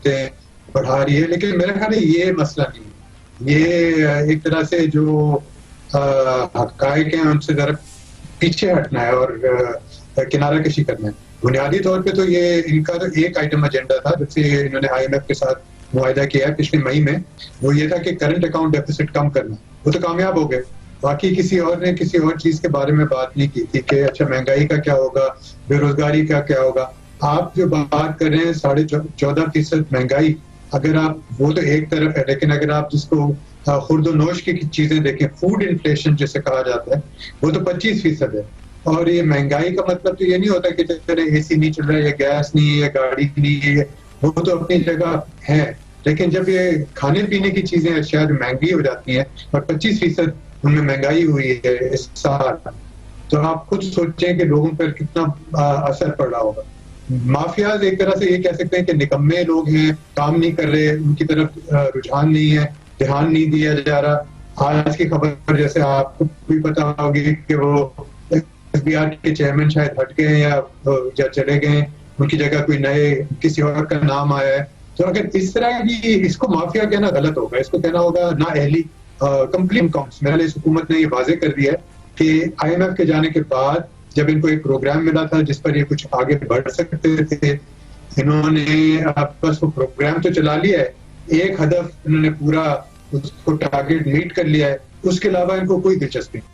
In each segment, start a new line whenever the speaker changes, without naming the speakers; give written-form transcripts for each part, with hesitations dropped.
قیمتیں بڑھا رہی ہے، لیکن میرا خیال ہے یہ مسئلہ نہیں ہے، یہ ایک طرح سے جو حقائق ہیں ان سے ذرا پیچھے ہٹنا ہے اور کنارہ کشی کرنا ہے۔ بنیادی طور پہ تو یہ ان کا تو ایک آئٹم ایجنڈا تھا، جب سے انہوں نے آئی ایم ایف کے ساتھ معاہدہ کیا ہے پچھلے مئی میں، وہ یہ تھا کہ کرنٹ اکاؤنٹ ڈیفیسٹ کم کرنا، وہ تو کامیاب ہو گئے۔ باقی کسی اور نے کسی اور چیز کے بارے میں بات نہیں کی تھی کہ اچھا مہنگائی کا کیا ہوگا، بے روزگاری کا کیا ہوگا۔ آپ جو بات کر رہے ہیں 14.5% مہنگائی، اگر آپ وہ تو ایک طرف ہے، لیکن اگر آپ جس کو خورد و نوش کی چیزیں دیکھیں، فوڈ انفلیشن جسے کہا جاتا ہے، وہ تو 25% ہے۔ اور یہ مہنگائی کا مطلب تو یہ نہیں ہوتا کہ اے سی نہیں چل رہا ہے یا گیس نہیں ہے یا گاڑی نہیں ہے، وہ تو اپنی جگہ ہے، لیکن جب یہ کھانے پینے کی چیزیں شاید مہنگی ہو جاتی ہیں اور 25% ان میں مہنگائی ہوئی ہے اس سال، تو آپ خود سوچیں کہ لوگوں پر کتنا اثر پڑ رہا ہوگا۔ مافیاز ایک طرح سے یہ کہہ سکتے ہیں کہ نکمے لوگ ہیں، کام نہیں کر رہے، ان کی طرف رجحان نہیں ہے، دھیان نہیں دیا جا رہا۔ آج کی خبر جیسے آپ کو بھی پتا ہوگی کہ وہ ایس بی آر کے چیئرمین شاید ہٹ گئے یا چلے گئے، ان کی جگہ کوئی نئے کسی اور کا نام آیا ہے۔ تو اگر اس طرح کی، اس کو مافیا کہنا غلط ہوگا، اس کو کہنا ہوگا نااہلی۔ کمپلیٹ کاؤنٹس میرے لیے حکومت نے یہ واضح کر دیا ہے کہ آئی ایم ایف کے جانے کے بعد جب ان کو ایک پروگرام ملا تھا جس پر یہ کچھ آگے بڑھ سکتے تھے، انہوں نے بس وہ پروگرام تو چلا لیا ہے، ایک ہدف انہوں نے پورا اس کو ٹارگیٹ میٹ کر لیا ہے، اس کے علاوہ ان کو کوئی دلچسپی نہیں۔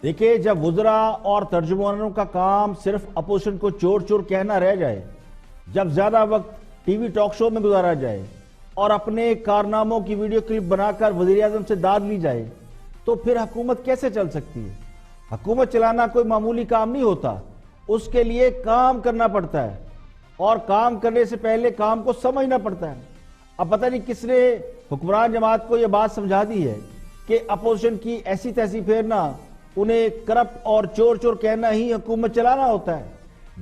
دیکھیں، جب وزراء اور ترجمانوں کا کام صرف اپوزیشن کو چور چور کہنا رہ جائے، جب زیادہ وقت ٹی وی ٹاک شو میں گزارا جائے اور اپنے کارناموں کی ویڈیو کلپ بنا کر وزیر اعظم سے داد لی جائے، تو پھر حکومت کیسے چل سکتی ہے؟ حکومت چلانا کوئی معمولی کام نہیں ہوتا، اس کے لیے کام کرنا پڑتا ہے، اور کام کرنے سے پہلے کام کو سمجھنا پڑتا ہے۔ اب پتہ نہیں کس نے حکمران جماعت کو یہ بات سمجھا دی ہے کہ اپوزیشن کی ایسی تیسی پھیرنا، انہیں کرپٹ اور چور چور کہنا ہی حکومت چلانا ہوتا ہے۔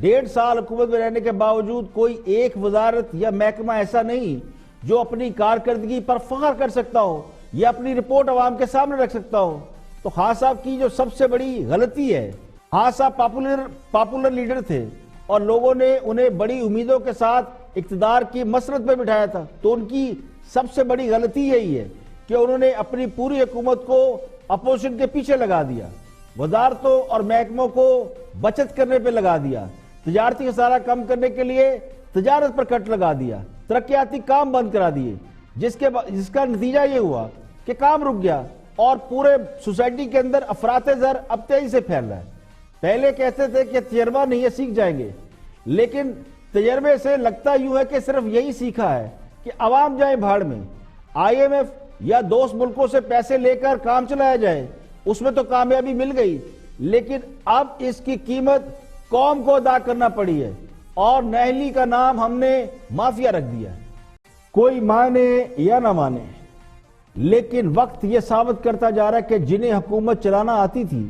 1.5 سال حکومت میں رہنے کے باوجود کوئی ایک وزارت یا محکمہ ایسا نہیں جو اپنی کارکردگی پر فخر کر سکتا ہو یا اپنی رپورٹ عوام کے سامنے رکھ سکتا ہو۔ تو خان صاحب کی جو سب سے بڑی غلطی ہے، خان صاحب پاپولر لیڈر تھے اور لوگوں نے انہیں بڑی امیدوں کے ساتھ اقتدار کی مسرت پہ بٹھایا تھا، تو ان کی سب سے بڑی غلطی یہی ہے کہ انہوں نے اپنی پوری حکومت کو اپوزیشن کے پیچھے لگا دیا، وزارتوں اور محکموں کو بچت کرنے پہ لگا دیا، تجارتی خسارہ کم کرنے کے لیے تجارت پر کٹ لگا دیا، ترقیاتی کام بند کرا دیے، جس کا نتیجہ یہ ہوا کہ کام رک گیا اور پورے سوسائٹی کے اندر افراط زر اب تیزی سے پھیل رہا ہے۔ پہلے کہتے تھے کہ تجربہ نہیں ہے، سیکھ جائیں گے، لیکن تجربے سے لگتا یوں ہے کہ صرف یہی سیکھا ہے کہ عوام جائیں بھاڑ میں، آئی ایم ایف یا دوست ملکوں سے پیسے لے کر کام چلایا جائے، اس میں تو کامیابی مل گئی، لیکن اب اس کی قیمت قوم کو ادا کرنا پڑی ہے، اور نااہلی کا نام ہم نے مافیا رکھ دیا ہے۔ کوئی مانے یا نہ مانے، لیکن وقت یہ ثابت کرتا جا رہا ہے کہ جنہیں حکومت چلانا آتی تھی،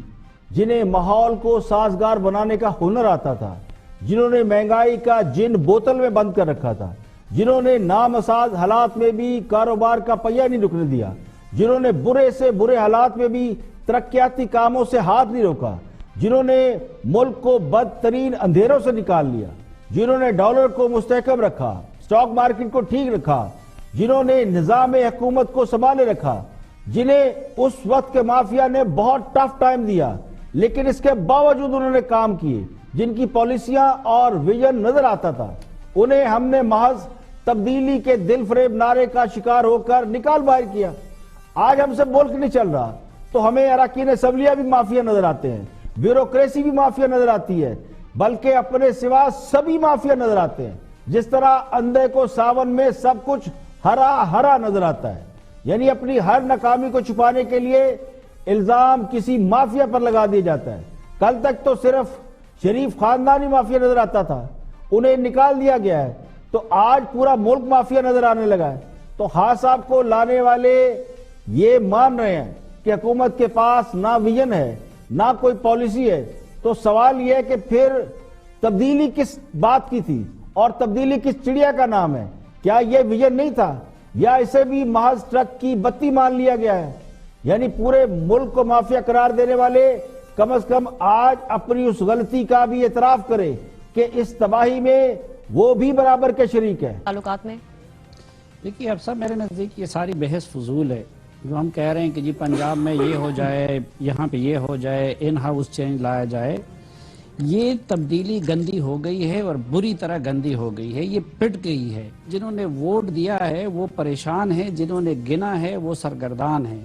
جنہیں ماحول کو سازگار بنانے کا ہنر آتا تھا، جنہوں نے مہنگائی کا جن بوتل میں بند کر رکھا تھا، جنہوں نے نامساز حالات میں بھی کاروبار کا پہیہ نہیں رکنے دیا، جنہوں نے برے سے برے حالات میں بھی ترقیاتی کاموں سے ہاتھ نہیں روکا، جنہوں نے ملک کو بدترین اندھیروں سے نکال لیا، جنہوں نے ڈالر کو مستحکم رکھا، سٹاک مارکیٹ کو ٹھیک رکھا، جنہوں نے نظام حکومت کو سنبھالے رکھا، جنہیں اس وقت کے مافیا نے بہت ٹف ٹائم دیا، لیکن اس کے باوجود انہوں نے کام کیے، جن کی پالیسیاں اور ویژن نظر آتا تھا، انہیں ہم نے محض تبدیلی کے دل فریب نعرے کا شکار ہو کر نکال باہر کیا۔ آج ہم سے ملک نہیں چل رہا تو ہمیں اراکین اسمبلیاں بھی مافیا نظر آتے ہیں، بیوروکریسی بھی مافیا نظر آتی ہے، بلکہ اپنے سوا سبھی مافیا نظر آتے ہیں۔ جس طرح اندھے کو ساون میں سب کچھ ہرا ہرا نظر آتا ہے، یعنی اپنی ہر ناکامی کو چھپانے کے لیے الزام کسی مافیا پر لگا دیا جاتا ہے۔ کل تک تو صرف شریف خاندانی مافیا نظر آتا تھا، انہیں نکال دیا گیا ہے، تو آج پورا ملک مافیا نظر آنے لگا ہے۔ تو خان صاحب کو لانے والے یہ مان رہے ہیں کہ حکومت کے پاس نہ ویژن ہے نہ کوئی پالیسی ہے، تو سوال یہ ہے کہ پھر تبدیلی کس بات کی تھی اور تبدیلی کس چڑیا کا نام ہے؟ کیا یہ ویژن نہیں تھا، یا اسے بھی محض ٹرک کی بتی مان لیا گیا ہے؟ یعنی پورے ملک کو مافیا قرار دینے والے کم از کم آج اپنی اس غلطی کا بھی اعتراف کرے کہ اس تباہی میں وہ بھی برابر کے شریک ہے
تعلقات میں؟
دیکھیے اب صاحب میرے نزدیک یہ ساری بحث فضول ہے جو ہم کہہ رہے ہیں کہ جی پنجاب میں یہ ہو جائے، یہاں پہ یہ ہو جائے، ان ہاؤس چینج لایا جائے. یہ تبدیلی گندی ہو گئی ہے اور بری طرح گندی ہو گئی ہے، یہ پٹ گئی ہے. جنہوں نے ووٹ دیا ہے وہ پریشان ہیں، جنہوں نے گنا ہے وہ سرگردان ہیں،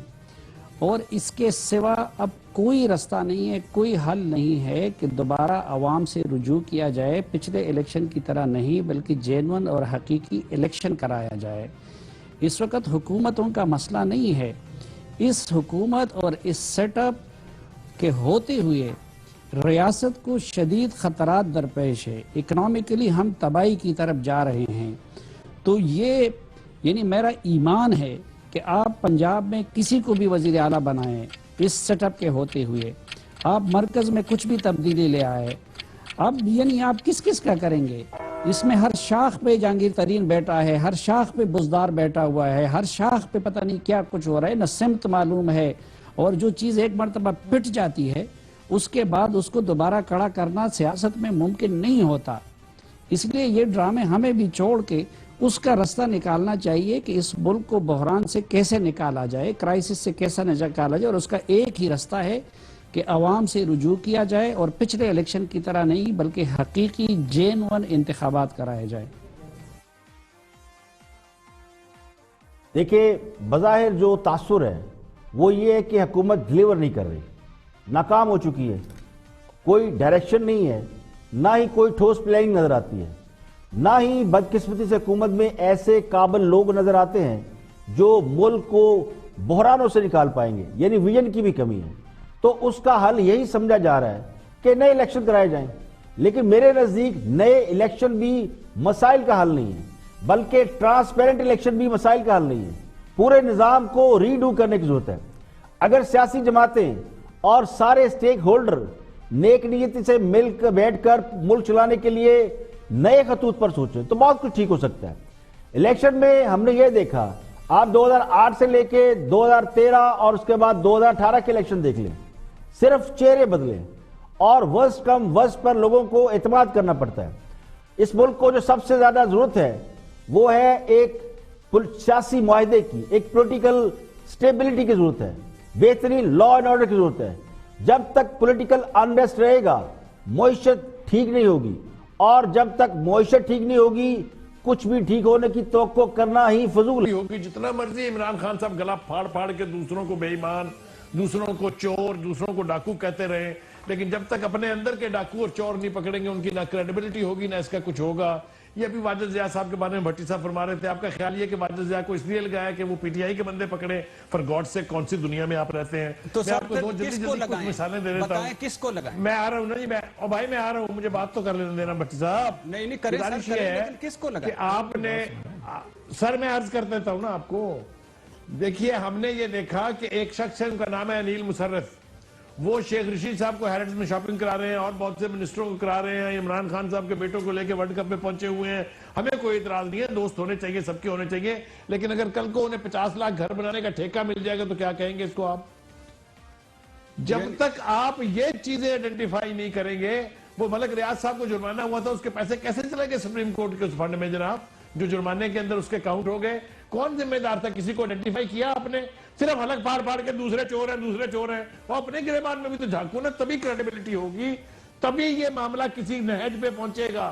اور اس کے سوا اب کوئی رستہ نہیں ہے، کوئی حل نہیں ہے کہ دوبارہ عوام سے رجوع کیا جائے، پچھلے الیکشن کی طرح نہیں بلکہ جینون اور حقیقی الیکشن کرایا جائے. اس وقت حکومتوں کا مسئلہ نہیں ہے، اس حکومت اور اس سیٹ اپ کے ہوتے ہوئے ریاست کو شدید خطرات درپیش ہے. اکنامکلی ہم تباہی کی طرف جا رہے ہیں. تو یہ یعنی میرا ایمان ہے کہ آپ پنجاب میں کسی کو بھی وزیر اعلیٰ بنائیں اس سیٹ اپ کے ہوتے ہوئے، آپ مرکز میں کچھ بھی تبدیلی لے آئے، اب یعنی آپ کس کس کا کریں گے؟ اس میں ہر شاخ پہ جہانگیر ترین بیٹا ہے، ہر شاخ پہ بزدار بیٹا ہوا ہے، ہر شاخ پہ پتہ نہیں کیا کچھ ہو رہا ہے، نہ سمت معلوم ہے. اور جو چیز ایک مرتبہ پٹ جاتی ہے اس کے بعد اس کو دوبارہ کڑا کرنا سیاست میں ممکن نہیں ہوتا. اس لیے یہ ڈرامے ہمیں بھی چھوڑ کے اس کا رستہ نکالنا چاہیے کہ اس ملک کو بحران سے کیسے نکالا جائے، کرائسس سے کیسا نکالا جائے، اور اس کا ایک ہی رستہ ہے کہ عوام سے رجوع کیا جائے اور پچھلے الیکشن کی طرح نہیں بلکہ حقیقی جینون انتخابات کرائے جائے.
دیکھیں بظاہر جو تاثر ہے وہ یہ ہے کہ حکومت ڈیلیور نہیں کر رہی، ناکام ہو چکی ہے، کوئی ڈائریکشن نہیں ہے، نہ ہی کوئی ٹھوس پلاننگ نظر آتی ہے، نہ ہی بدقسمتی سے حکومت میں ایسے قابل لوگ نظر آتے ہیں جو ملک کو بحرانوں سے نکال پائیں گے. یعنی ویژن کی بھی کمی ہے. تو اس کا حل یہی سمجھا جا رہا ہے کہ نئے الیکشن کرائے جائیں. لیکن میرے نزدیک نئے الیکشن بھی مسائل کا حل نہیں ہے، بلکہ ٹرانسپیرنٹ الیکشن بھی مسائل کا حل نہیں ہے. پورے نظام کو ری ڈو کرنے کی ضرورت ہے. اگر سیاسی جماعتیں اور سارے سٹیک ہولڈر نیک نیتی سے مل کر بیٹھ کر ملک چلانے کے لیے نئے خطوط پر سوچیں تو بہت کچھ ٹھیک ہو سکتا ہے. الیکشن میں ہم نے یہ دیکھا، آپ 2008 سے لے کے 2013 اور اس کے بعد 2018 کے الیکشن دیکھ لیں، صرف چہرے بدلے اور ورسٹ کم ورسٹ پر لوگوں کو اعتماد کرنا پڑتا ہے. اس ملک کو جو سب سے زیادہ ضرورت ہے وہ ہے ایک سیاسی معاہدے کی، ایک پولیٹیکل سٹیبلٹی کی ضرورت ہے، بہترین لا اینڈ آرڈر کی ضرورت ہے. جب تک پولیٹیکل انریسٹ رہے گا معیشت ٹھیک نہیں ہوگی، اور جب تک معیشت ٹھیک نہیں ہوگی کچھ بھی ٹھیک ہونے کی توقع کرنا ہی فضول
ہوگی. جتنا مرضی عمران خان صاحب گلا پھاڑ پھاڑ کے دوسروں کو بے ایمان، دوسروں کو چور، دوسروں کو ڈاکو کہتے رہے، لیکن جب تک اپنے اندر کے ڈاکو اور چور نہیں پکڑیں گے ان کی نہ کریڈیبلٹی ہوگی نہ اس کا کچھ ہوگا. یہ ابھی واجد ضیاء صاحب کے بارے میں بھٹی صاحب فرما رہے تھے. آپ کا خیال یہ کہ واجد ضیاء کو اس لیے لگایا کہ وہ پی ٹی آئی کے بندے پکڑے؟ فار گاڈ سے کون سی دنیا میں آپ رہتے ہیں؟
تو
میں آپ کو دو جلدی کچھ مثالیں دے دیتا ہوں.
کس کو لگائیں؟
میں آ رہا ہوں نا جی، اور بھائی میں آ رہا ہوں، مجھے بات تو کر لینے دینا بھٹی صاحب.
نہیں کریں
گزارش یہ ہے
کس کو
کہ
لگائیں؟
آپ نے سر میں عرض کر دیتا ہوں نا آپ کو. دیکھیے ہم نے یہ دیکھا کہ ایک شخص ہے، ان کا نام ہے انیل مشرف، وہ شیخ رشید صاحب کو ہیرٹس میں شاپنگ کرا رہے ہیں اور بہت سے منسٹروں کو کرا رہے ہیں. عمران خان صاحب کے بیٹوں کو لے کے ورلڈ کپ میں پہنچے ہوئے ہیں. ہمیں کوئی اعتراض نہیں ہے، دوست ہونے چاہیے، سب کے ہونے چاہیے. لیکن اگر کل کو انہیں 50 لاکھ گھر بنانے کا ٹھیکہ مل جائے گا تو کیا کہیں گے اس کو آپ؟ جب تک آپ یہ چیزیں آئیڈینٹیفائی نہیں کریں گے. وہ ملک ریاض صاحب کو جرمانہ ہوا تھا، اس کے پیسے کیسے چلے گئے سپریم کورٹ کے اس فنڈ میں جناب، جو جرمانے کے اندر اس کے کاؤنٹ ہو گئے؟ کون ذمہ دار تھا؟ کسی کو آئیڈینٹیفائی کیا آپ نے؟ صرف حلق پھاڑ پھاڑ کے دوسرے چور ہیں دوسرے چور ہیں. اور اپنے گریبان میں بھی تو جھانکو نا، تبھی کریڈیبلٹی ہوگی، تبھی یہ معاملہ کسی نہج پہ پہنچے گا.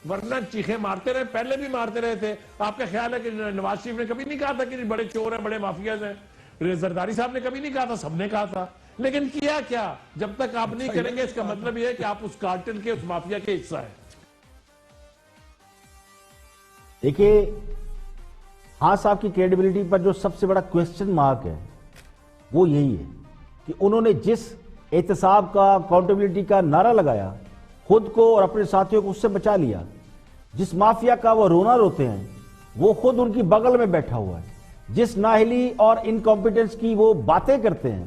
ورنہ چیخیں مارتے رہے، پہلے بھی مارتے رہے تھے. آپ کا خیال ہے کہ نواز شریف نے کبھی نہیں کہا تھا کہ بڑے چور ہیں، بڑے مافیاز ہیں؟ زرداری صاحب نے کبھی نہیں کہا تھا؟ سب نے کہا تھا. لیکن کیا کیا؟ جب تک آپ نہیں کریں گے اس کا مطلب یہ ہے کہ آپ اس کارٹل کے، اس مافیا کے حصہ ہیں.
دیکھیے ہاں صاحب کی کریڈیبلٹی پر جو سب سے بڑا کوسچن مارک ہے وہ یہی ہے کہ انہوں نے جس احتساب کا، اکاؤنٹیبلٹی کا نعرہ لگایا، خود کو اور اپنے ساتھیوں کو اس سے بچا لیا. جس مافیا کا وہ رونا روتے ہیں وہ خود ان کی بغل میں بیٹھا ہوا ہے. جس نااہلی اور انکمپیٹنس کی وہ باتیں کرتے ہیں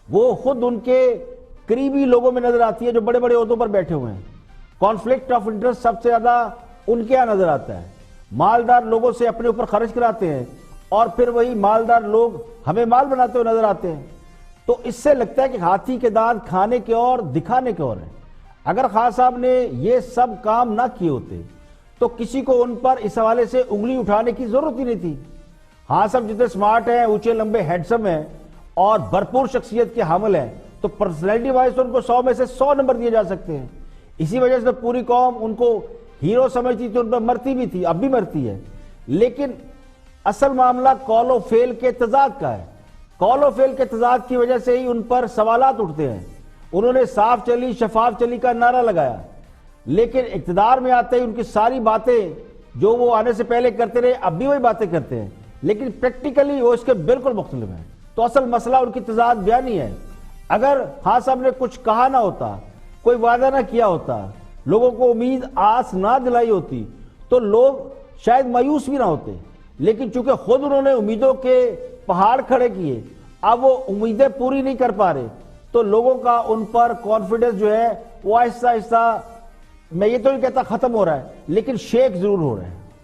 وہ خود ان کے قریبی لوگوں میں نظر آتی ہے جو بڑے بڑے عہدوں پر بیٹھے ہوئے ہیں. کانفلکٹ آف انٹرسٹ سب سے زیادہ ان کے یہاں نظر آتا ہے. مالدار لوگوں سے اپنے اوپر خرچ کراتے ہیں اور پھر وہی مالدار لوگ ہمیں مال بناتے ہوئے نظر آتے ہیں. تو اس سے لگتا ہے کہ ہاتھی کے دانت کھانے کے اور دکھانے کے اور ہیں. اگر خان صاحب نے یہ سب کام نہ کیے ہوتے تو کسی کو ان پر اس حوالے سے انگلی اٹھانے کی ضرورت ہی نہیں تھی. ہاں سب جتنے سمارٹ ہیں، اونچے لمبے ہینڈسم ہیں اور بھرپور شخصیت کے حامل ہیں، تو پرسنالٹی وائز تو ان کو 100 میں سے 100 نمبر دیے جا سکتے ہیں. اسی وجہ سے پوری قوم ان کو ہیرو سمجھتی تھی، ان پر مرتی بھی تھی، اب بھی مرتی ہے. لیکن اصل معاملہ کال و فیل کے تضاد کا ہے. کال و فیل کے تضاد کی وجہ سے ہی ان پر سوالات اٹھتے ہیں. انہوں نے صاف چلی شفاف چلی کا نعرہ لگایا، لیکن اقتدار میں آتے ہی ان کی ساری باتیں جو وہ آنے سے پہلے کرتے رہے اب بھی وہی باتیں کرتے ہیں، لیکن پریکٹیکلی وہ اس کے بالکل مختلف ہیں. تو اصل مسئلہ ان کی تضاد بیانی ہے. اگر خان صاحب نے کچھ کہا نہ ہوتا، کوئی وعدہ نہ کیا ہوتا، لوگوں کو امید آس نہ دلائی ہوتی، تو لوگ شاید مایوس بھی نہ ہوتے. لیکن چونکہ خود انہوں نے امیدوں کے پہاڑ کھڑے کیے، اب وہ امیدیں پوری نہیں کر پا رہے، تو لوگوں کا ان پر کانفیڈنس جو ہے وہ آہستہ آہستہ، میں یہ تو نہیں کہتا ختم ہو رہا ہے، لیکن شیک ضرور ہو رہا ہے.